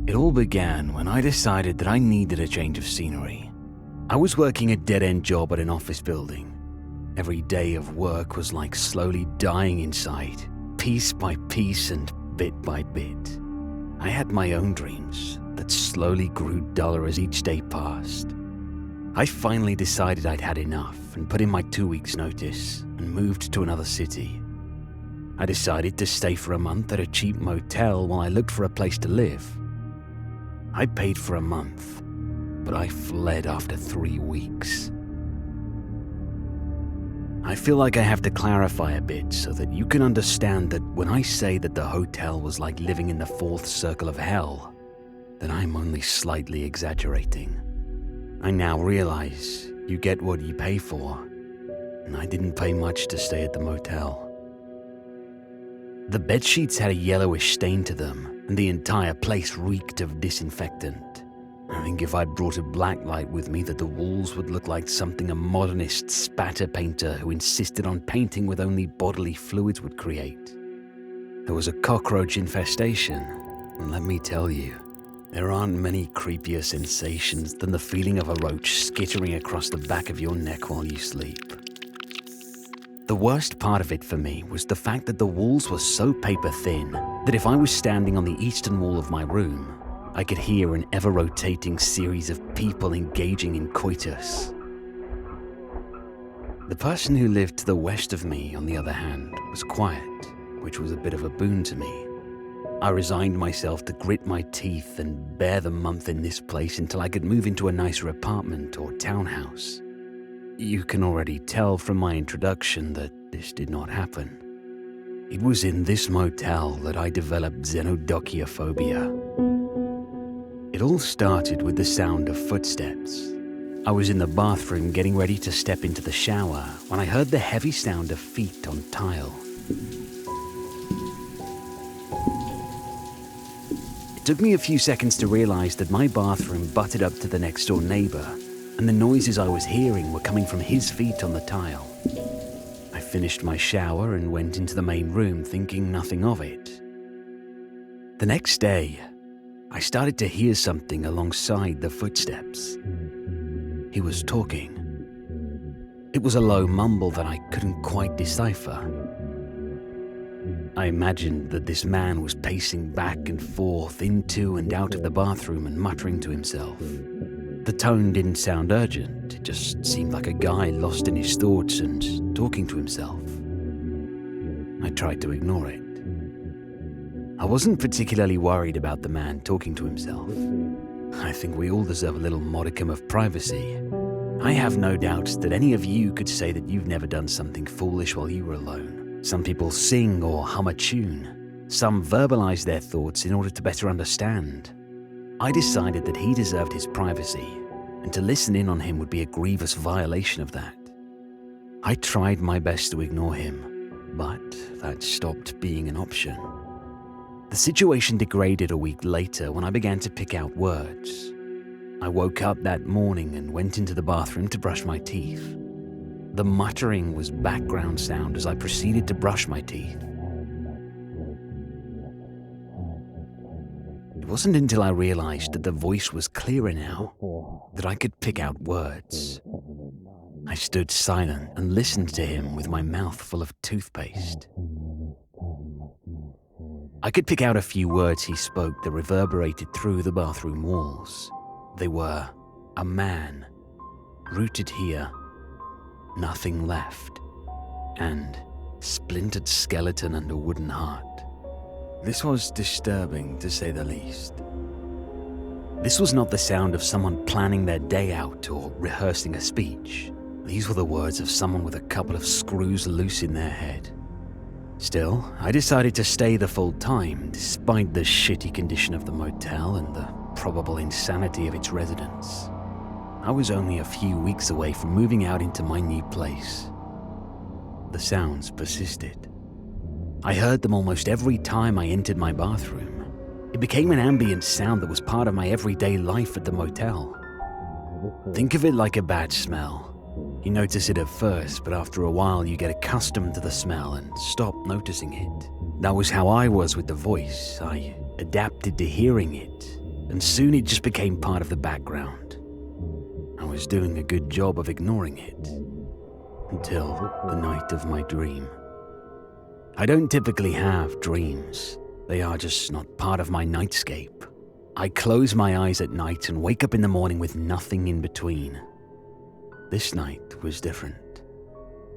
It all began when I decided that I needed a change of scenery. I was working a dead-end job at an office building. Every day of work was like slowly dying inside, piece by piece and bit by bit. I had my own dreams that slowly grew duller as each day passed. I finally decided I'd had enough and put in my 2 weeks' notice and moved to another city. I decided to stay for a month at a cheap motel while I looked for a place to live. I paid for a month, but I fled after 3 weeks. I feel like I have to clarify a bit so that you can understand that when I say that the hotel was like living in the fourth circle of hell, then I'm only slightly exaggerating. I now realize you get what you pay for, and I didn't pay much to stay at the motel. The bedsheets had a yellowish stain to them, and the entire place reeked of disinfectant. I think if I'd brought a black light with me, that the walls would look like something a modernist spatter painter who insisted on painting with only bodily fluids would create. There was a cockroach infestation, and let me tell you, there aren't many creepier sensations than the feeling of a roach skittering across the back of your neck while you sleep. The worst part of it for me was the fact that the walls were so paper thin that if I was standing on the eastern wall of my room, I could hear an ever-rotating series of people engaging in coitus. The person who lived to the west of me, on the other hand, was quiet, which was a bit of a boon to me. I resigned myself to grit my teeth and bear the month in this place until I could move into a nicer apartment or townhouse. You can already tell from my introduction that this did not happen. It was in this motel that I developed xenodociophobia. It all started with the sound of footsteps. I was in the bathroom getting ready to step into the shower when I heard the heavy sound of feet on tile. It took me a few seconds to realize that my bathroom butted up to the next door neighbor, and the noises I was hearing were coming from his feet on the tile. I finished my shower and went into the main room thinking nothing of it. The next day, I started to hear something alongside the footsteps. He was talking. It was a low mumble that I couldn't quite decipher. I imagined that this man was pacing back and forth into and out of the bathroom and muttering to himself. The tone didn't sound urgent, it just seemed like a guy lost in his thoughts and talking to himself. I tried to ignore it. I wasn't particularly worried about the man talking to himself. I think we all deserve a little modicum of privacy. I have no doubts that any of you could say that you've never done something foolish while you were alone. Some people sing or hum a tune. Some verbalize their thoughts in order to better understand. I decided that he deserved his privacy, and to listen in on him would be a grievous violation of that. I tried my best to ignore him, but that stopped being an option. The situation degraded a week later when I began to pick out words. I woke up that morning and went into the bathroom to brush my teeth. The muttering was background sound as I proceeded to brush my teeth. It wasn't until I realized that the voice was clearer now that I could pick out words. I stood silent and listened to him with my mouth full of toothpaste. I could pick out a few words he spoke that reverberated through the bathroom walls. They were, a man, rooted here, nothing left, and splintered skeleton and a wooden heart. This was disturbing, to say the least. This was not the sound of someone planning their day out or rehearsing a speech. These were the words of someone with a couple of screws loose in their head. Still, I decided to stay the full time, despite the shitty condition of the motel and the probable insanity of its residents. I was only a few weeks away from moving out into my new place. The sounds persisted. I heard them almost every time I entered my bathroom. It became an ambient sound that was part of my everyday life at the motel. Think of it like a bad smell. You notice it at first, but after a while you get accustomed to the smell and stop noticing it. That was how I was with the voice. I adapted to hearing it, and soon it just became part of the background. I was doing a good job of ignoring it, until the night of my dream. I don't typically have dreams. They are just not part of my nightscape. I close my eyes at night and wake up in the morning with nothing in between. This night was different.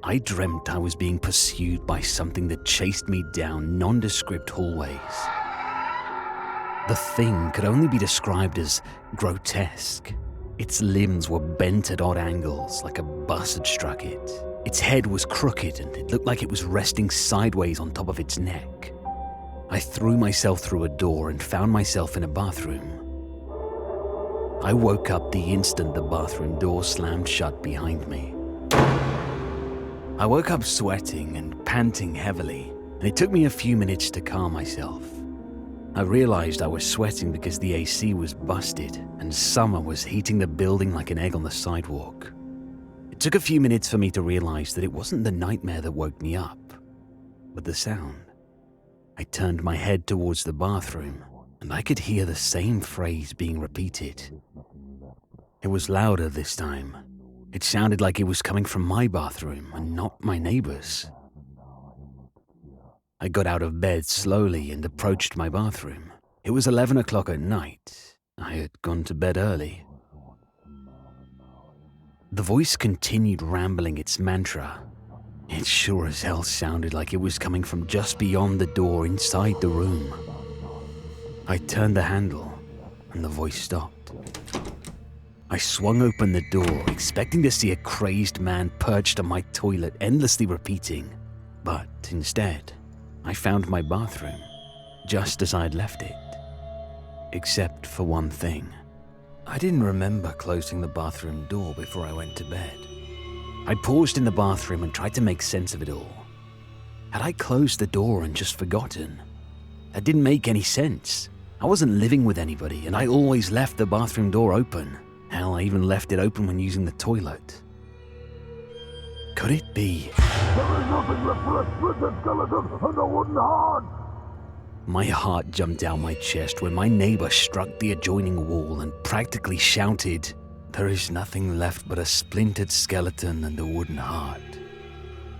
I dreamt I was being pursued by something that chased me down nondescript hallways. The thing could only be described as grotesque. Its limbs were bent at odd angles, like a bus had struck it. Its head was crooked and it looked like it was resting sideways on top of its neck. I threw myself through a door and found myself in a bathroom. I woke up the instant the bathroom door slammed shut behind me. I woke up sweating and panting heavily, and it took me a few minutes to calm myself. I realized I was sweating because the AC was busted and summer was heating the building like an egg on the sidewalk. It took a few minutes for me to realize that it wasn't the nightmare that woke me up, but the sound. I turned my head towards the bathroom, and I could hear the same phrase being repeated. It was louder this time. It sounded like it was coming from my bathroom and not my neighbor's. I got out of bed slowly and approached my bathroom. It was 11 o'clock at night. I had gone to bed early. The voice continued rambling its mantra. It sure as hell sounded like it was coming from just beyond the door inside the room. I turned the handle and the voice stopped. I swung open the door, expecting to see a crazed man perched on my toilet, endlessly repeating. But instead, I found my bathroom, just as I'd left it. Except for one thing. I didn't remember closing the bathroom door before I went to bed. I paused in the bathroom and tried to make sense of it all. Had I closed the door and just forgotten? That didn't make any sense. I wasn't living with anybody, and I always left the bathroom door open. Hell, I even left it open when using the toilet. Could it be? There is nothing left for a splintered skeleton and a wooden heart. My heart jumped down my chest when my neighbor struck the adjoining wall and practically shouted, "There is nothing left but a splintered skeleton and a wooden heart."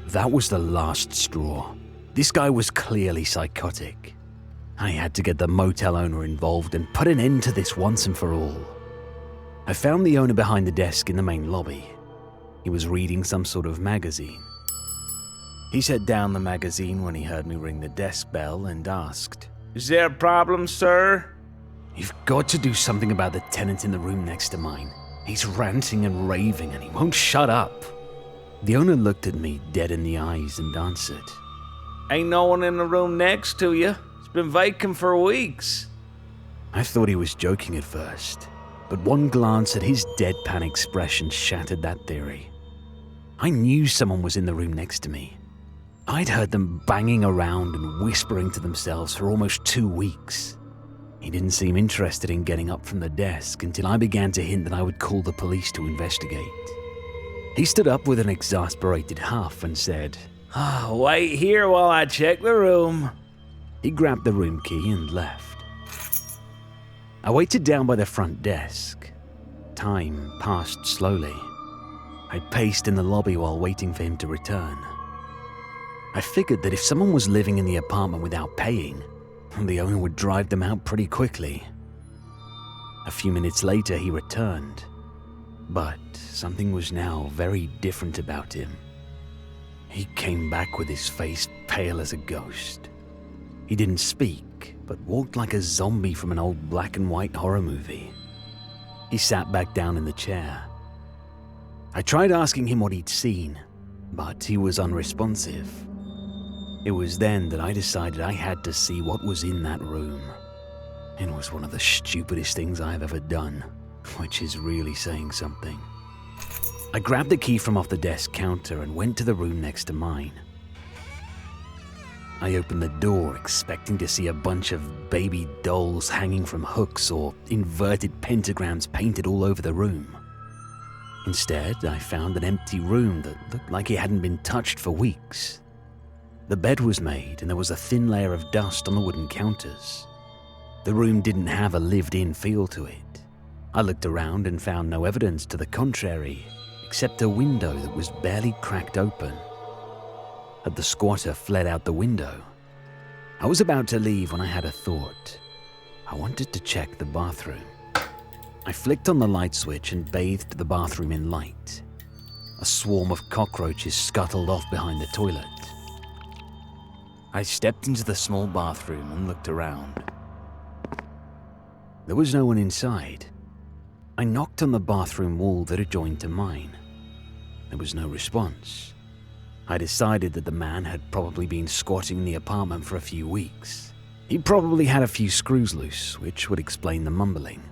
That was the last straw. This guy was clearly psychotic. I had to get the motel owner involved and put an end to this once and for all. I found the owner behind the desk in the main lobby. He was reading some sort of magazine. He set down the magazine when he heard me ring the desk bell and asked, "Is there a problem, sir?" "You've got to do something about the tenant in the room next to mine. He's ranting and raving and he won't shut up." The owner looked at me dead in the eyes and answered, "Ain't no one in the room next to you. It's been vacant for weeks." I thought he was joking at first, but one glance at his deadpan expression shattered that theory. I knew someone was in the room next to me. I'd heard them banging around and whispering to themselves for almost 2 weeks. He didn't seem interested in getting up from the desk until I began to hint that I would call the police to investigate. He stood up with an exasperated huff and said, "Wait here while I check the room." He grabbed the room key and left. I waited down by the front desk. Time passed slowly. I paced in the lobby while waiting for him to return. I figured that if someone was living in the apartment without paying, the owner would drive them out pretty quickly. A few minutes later, he returned. But something was now very different about him. He came back with his face pale as a ghost. He didn't speak, but walked like a zombie from an old black and white horror movie. He sat back down in the chair. I tried asking him what he'd seen, but he was unresponsive. It was then that I decided I had to see what was in that room. It was one of the stupidest things I have ever done, which is really saying something. I grabbed the key from off the desk counter and went to the room next to mine. I opened the door expecting to see a bunch of baby dolls hanging from hooks or inverted pentagrams painted all over the room. Instead, I found an empty room that looked like it hadn't been touched for weeks. The bed was made and there was a thin layer of dust on the wooden counters. The room didn't have a lived-in feel to it. I looked around and found no evidence to the contrary, except a window that was barely cracked open. Had the squatter fled out the window? I was about to leave when I had a thought. I wanted to check the bathroom. I flicked on the light switch and bathed the bathroom in light. A swarm of cockroaches scuttled off behind the toilet. I stepped into the small bathroom and looked around. There was no one inside. I knocked on the bathroom wall that adjoined to mine. There was no response. I decided that the man had probably been squatting in the apartment for a few weeks. He probably had a few screws loose, which would explain the mumbling.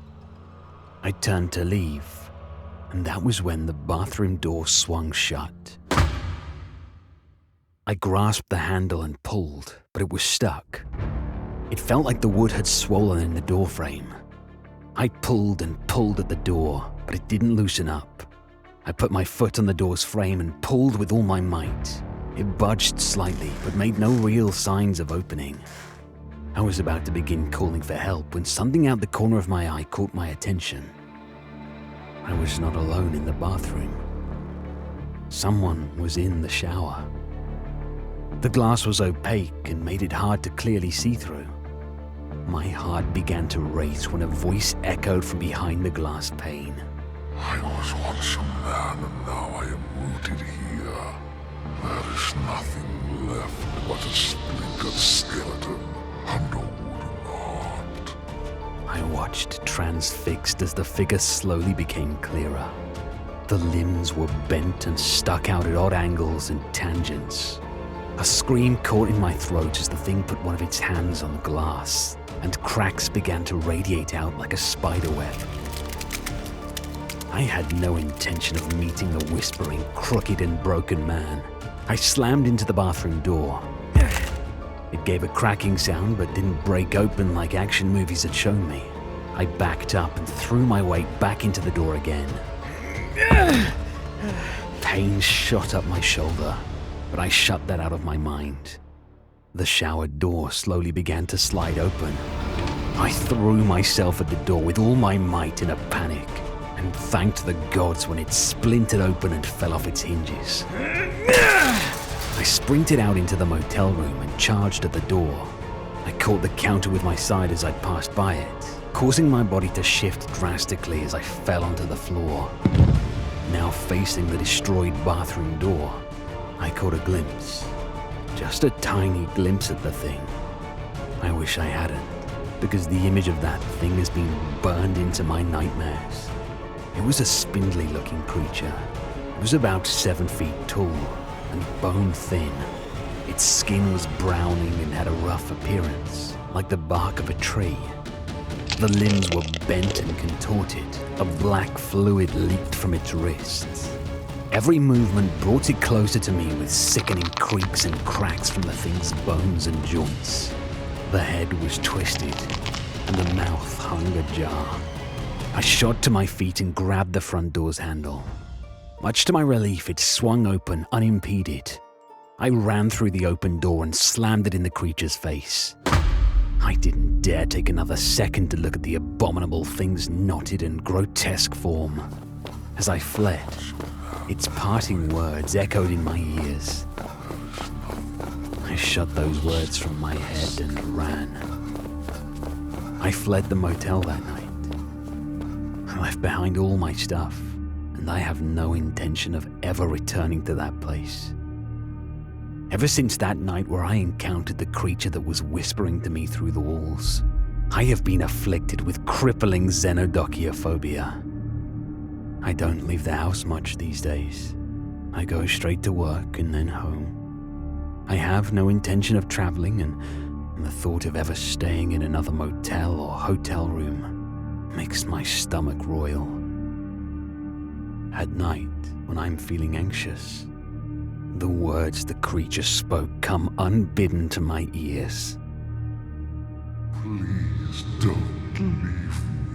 I turned to leave, and that was when the bathroom door swung shut. I grasped the handle and pulled, but it was stuck. It felt like the wood had swollen in the doorframe. I pulled and pulled at the door, but it didn't loosen up. I put my foot on the door's frame and pulled with all my might. It budged slightly, but made no real signs of opening. I was about to begin calling for help when something out the corner of my eye caught my attention. I was not alone in the bathroom. Someone was in the shower. The glass was opaque and made it hard to clearly see through. My heart began to race when a voice echoed from behind the glass pane. I was once a man, and now I am rooted here. There is nothing left but a splintered skeleton and a wooden heart. I watched transfixed as the figure slowly became clearer. The limbs were bent and stuck out at odd angles and tangents. A scream caught in my throat as the thing put one of its hands on the glass, and cracks began to radiate out like a spider web. I had no intention of meeting the whispering, crooked and broken man. I slammed into the bathroom door. It gave a cracking sound but didn't break open like action movies had shown me. I backed up and threw my weight back into the door again. Pain shot up my shoulder, but I shut that out of my mind. The shower door slowly began to slide open. I threw myself at the door with all my might in a panic, and thanked the gods when it splintered open and fell off its hinges. I sprinted out into the motel room and charged at the door. I caught the counter with my side as I passed by it, causing my body to shift drastically as I fell onto the floor. Now facing the destroyed bathroom door, I caught a glimpse. Just a tiny glimpse at the thing. I wish I hadn't, because the image of that thing has been burned into my nightmares. It was a spindly-looking creature. It was about 7 feet tall and bone-thin. Its skin was browning and had a rough appearance, like the bark of a tree. The limbs were bent and contorted. A black fluid leaked from its wrists. Every movement brought it closer to me with sickening creaks and cracks from the thing's bones and joints. The head was twisted, and the mouth hung ajar. I shot to my feet and grabbed the front door's handle. Much to my relief, it swung open, unimpeded. I ran through the open door and slammed it in the creature's face. I didn't dare take another second to look at the abominable thing's knotted and grotesque form. As I fled, its parting words echoed in my ears. I shut those words from my head and ran. I fled the motel that night. I left behind all my stuff, and I have no intention of ever returning to that place. Ever since that night where I encountered the creature that was whispering to me through the walls, I have been afflicted with crippling xenodociophobia. I don't leave the house much these days. I go straight to work and then home. I have no intention of traveling, and the thought of ever staying in another motel or hotel room makes my stomach roil. At night, when I'm feeling anxious, the words the creature spoke come unbidden to my ears. Please don't leave me.